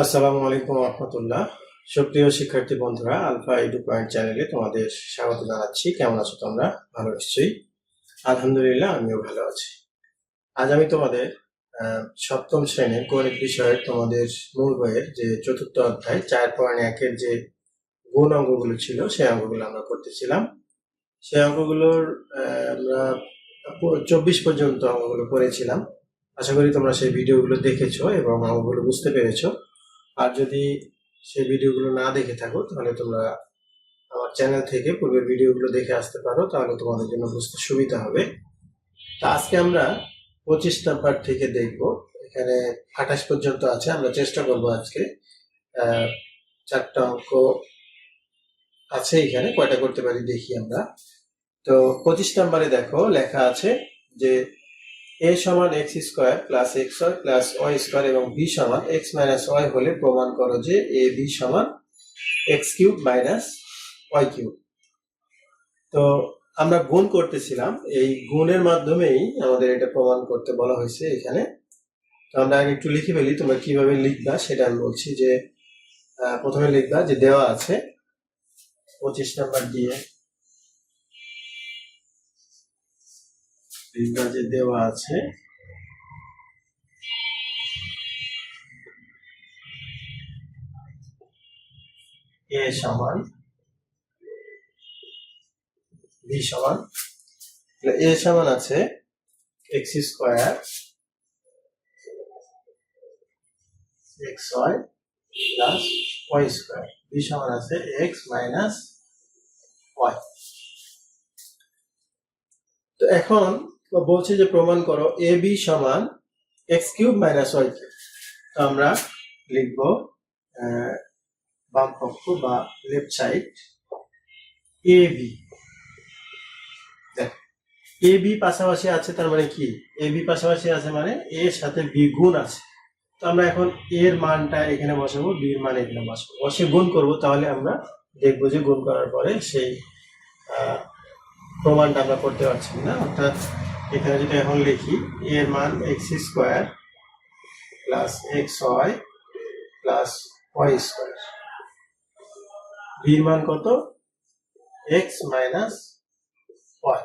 আসসালামু আলাইকুম রহমতুল্লাহ। সুপ্রিয় শিক্ষার্থী বন্ধুরা, আলফা এডু পয়েন্ট চ্যানেলে তোমাদের স্বাগত জানাচ্ছি। কেমন আছো তোমরা? ভালো নিশ্চয়ই। আলহামদুলিল্লাহ, আমিও ভালো আছি। আজ আমি তোমাদের সপ্তম শ্রেণীর গণিত বিষয়ের তোমাদের মূল বইয়ের যে চতুর্থ অধ্যায় 4.1-এর যে গুণ অঙ্কগুলো ছিল সেই অঙ্কগুলো আমরা করতেছিলাম। সেই অঙ্কগুলোর আমরা 24 পর্যন্ত অঙ্কগুলো করেছিলাম। আশা করি তোমরা সেই ভিডিওগুলো দেখেছো এবং অঙ্কগুলো বুঝতে পেরেছো। আর যদি সেই ভিডিওগুলো না দেখে থাকো তাহলে তোমরা আমার চ্যানেল থেকে পূর্বের ভিডিওগুলো দেখে আসতে পারো, তাহলে তোমাদের জন্য বুঝতে সুবিধা হবে। তা আজকে আমরা 25 নাম্বার থেকে দেখব। এখানে 28 পর্যন্ত আছে। আমরা চেষ্টা করব আজকে 4টা অঙ্ক আছে এখানে, কয়টা করতে পারি দেখি আমরা। তো 25 নাম্বারে দেখো লেখা আছে যে a সমান x square plus xy plus y square এবং b সমান x মাইনাস y হলে প্রমাণ করো যে a b সমান x cube minus y cube. তো আমরা গুণ করতেছিলাম, এই গুণের মাধ্যমেই আমাদের এটা প্রমাণ করতে বলা হয়েছে এখানে। তো আমরা আগে একটু লিখে ফেলি, তোমরা কিভাবে লিখবা সেটা আমি বলছি। যে প্রথমে লিখবা যে দেওয়া আছে 25 নাম্বার দিয়ে লিখবা যে দেওয়া আছে a সমান b সমান, a সমান আছে x square xy plus y square, b সমান আছে x মাইনাস y। তো এখন বলছে যে প্রমাণ করো a b সমান x cube minus y cube. তো আমরা লিখব বাম পক্ষ বা লেফট সাইড a b। দেখ a b পাশাপাশি আছে, তার মানে কি a b পাশাপাশি আছে মানে a এর সাথে b গুণ আছে। তো আমরা এখন a এর মানটা এখানে বসাবো, b এর মান এখানে বসাবো, বসে গুণ করব। তাহলে আমরা দেখবো যে গুণ করার পরে সেই প্রমাণটা আমরা করতে পারছি না। অর্থাৎ এখানে যেটা এখন লিখি a এর মান x square plus xy plus y square, b এর মান কত x মাইনাস y।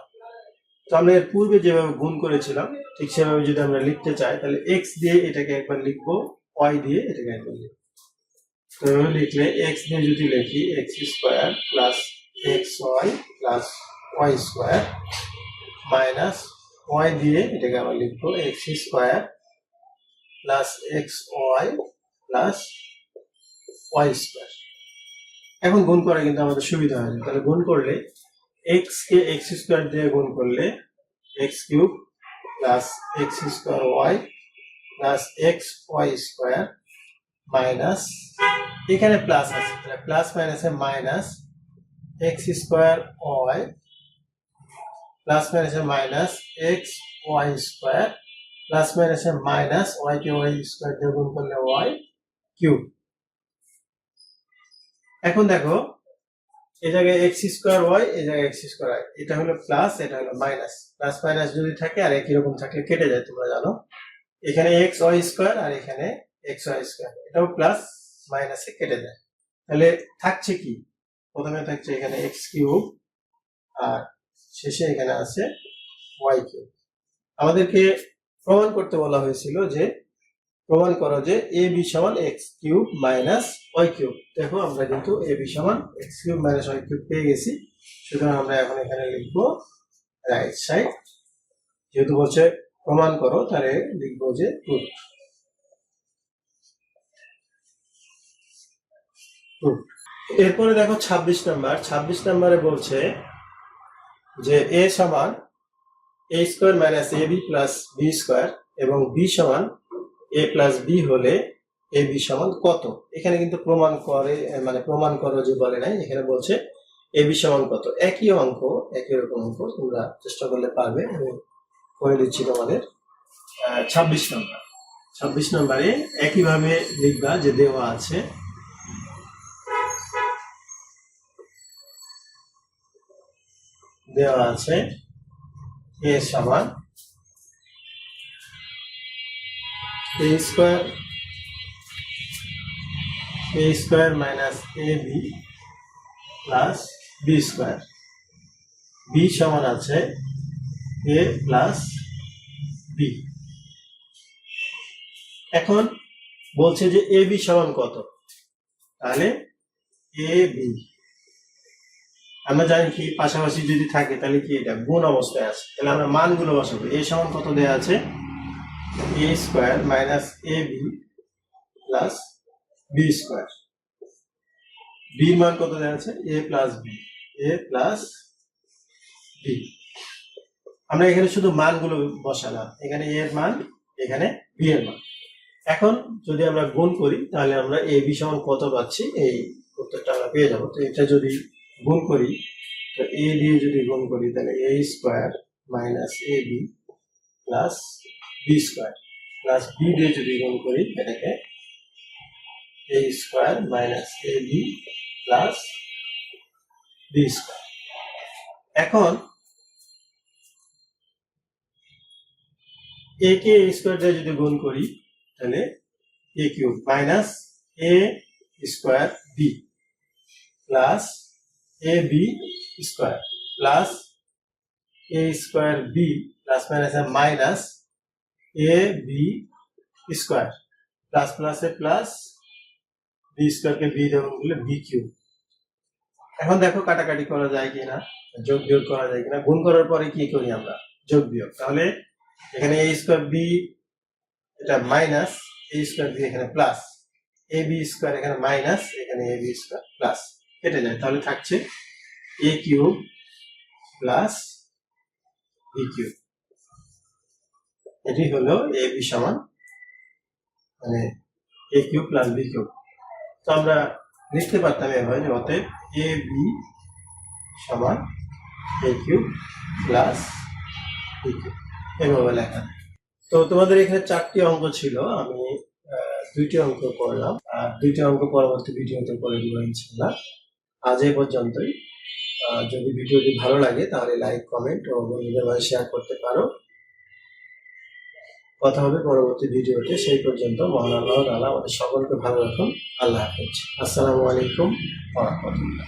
তো আমরা এর পূর্বে যেভাবে গুণ করেছিলাম ঠিক সেভাবে যদি আমরা লিখতে চাই তাহলে x দিয়ে এটাকে একবার লিখবো, y দিয়ে এটাকে একবার লিখবো। তো এভাবে লিখলে x দিয়ে যদি লিখি x square plus xy plus y square minus y দিয়ে এটাকে আবার লিখবো x square plus xy plus y square. এখন গুণ করা কিন্তু আমাদের সুবিধা হয়। তাহলে গুণ করলে x কে x স্কয়ার দিয়ে গুণ করলে x cube plus x square y plus xy square minus, এখানে প্লাস আছে তাহলে প্লাস মাইনাসে minus x square y plus মাইনাসে মাইনাস xy স্কয়ার প্লাস মাইনাসে মাইনাস y কে y স্কয়ার দিয়ে গুণ করলে y কিউব। এখন দেখো এই জায়গায় x স্কয়ার y, এই জায়গায় x স্কয়ার y, এটা হলো প্লাস এটা হলো মাইনাস। প্লাস মাইনাস যদি থাকে আর একই রকম থাকলে কেটে যায়, তোমরা জানো। এখানে x y স্কয়ার আর এখানে x y স্কয়ার, এটাও প্লাস মাইনাসে কেটে যায়। তাহলে থাকছে কি, প্রথমে থাকছে এখানে x কিউব আর শেষে এখানে আছে y কিউব। আমাদেরকে প্রমাণ করতে বলা হয়েছিল যে প্রমাণ করো যে a b সমান x cube minus y cube. দেখো আমরা কিন্তু a b সমান x cube minus y cube পেয়ে গেছি। সুতরাং আমরা এখন এখানে লিখবো রাইট সাইড, যেহেতু বলছে প্রমাণ করো তাহলে লিখবো যে প্রুফ। এরপরে দেখো 26 নাম্বার। 26 নাম্বারে বলছে যে a সমান a square minus ab plus b square এবং b সমান a প্লাস b হলে a b সমান কত। এখানে কিন্তু প্রমাণ করে মানে প্রমাণ করো যে বলে নাই, এখানে বলছে a b সমান কত। একই অঙ্ক, একই রকম অঙ্ক, তোমরা চেষ্টা করলে পারবে। আমি করে দিচ্ছি তোমাদের 26 নাম্বার। 26 নাম্বারে একইভাবে লিখবা যে দেওয়া আছে a সমান a square a square minus A B plus B square. B সমান আছে এ প্লাস বি। এখন বলছে যে এ বি সমান কত, তাহলে এ বি আমরা জানি কি পাশাপাশি যদি থাকে তাহলে কি এটা গুণ অবস্থায় আছে, তাহলে আমরা মানগুলো বসাবো। এ সমান কত দেয়া আছে, A square minus A B plus B square. B মান কত দেওয়া আছে, A plus B, A plus B. আমরা এখানে শুধু মানগুলো বসালাম, এখানে এ এর মান, এখানে বি এর মান। এখন যদি আমরা গুণ করি তাহলে আমরা এ বি সমান কত পাচ্ছি, এই উত্তরটা আমরা পেয়ে যাবো। তো এটা যদি গুণ করি, তো এ দিয়ে যদি গুণ করি তাহলে A square minus A B plus B square, plus B দিয়ে যদি গুণ করি এটাকে A square minus A B plus B square. এখন এ কে স্কোয়ার দিয়ে যদি গুণ করি তাহলে A cube minus A square B plus A B square plus A square B plus minus minus A B square plus প্লাসে plus B স্কোয়ারকে B দেবো বলে বি কিউব। এখন দেখো কাটাকাটি করা যায় কিনা, যোগ বিয়োগ করা যায় কিনা। গুণ করার পরে কি করি আমরা, যোগ বিয়োগ। তাহলে এখানে এ স্কোয়ার বি এটা মাইনাস, এ স্কোয়ার বি এখানে প্লাস, এ বি স্কোয়ার এখানে মাইনাস, এখানে এ বি স্কোয়ার প্লাস, কেটে যায়। তাহলে থাকছে এ কিউব প্লাস বি কিউব। এটি হলো এ বি সমান মানে এ কিউব প্লাস বি কিউব। তো আমরা লিখতে পারতাম এভাবে যে অতএব এ বি সমান এ কিউব প্লাস বি কিউব, এভাবে লেখা। তো তোমাদের এখানে 4টি অঙ্ক ছিল, আমি 2টি অঙ্ক করলাম, আর 2টি অঙ্ক পরবর্তী ভিডিওতে করে দিব ইনশাআল্লাহ। আজ এই পর্যন্তই। যদি ভিডিওটি ভালো লাগে তাহলে লাইক, কমেন্ট ও বন্ধুদের মাঝে শেয়ার করতে পারো। কথা হবে পরবর্তী ভিডিওতে। সেই পর্যন্ত মহান আল্লাহ তাআলা আমাদের সকলকে ভালো রাখুন। আল্লাহ হাফেজ। আসসালামু আলাইকুম ওয়া রাহমাতুল্লাহ।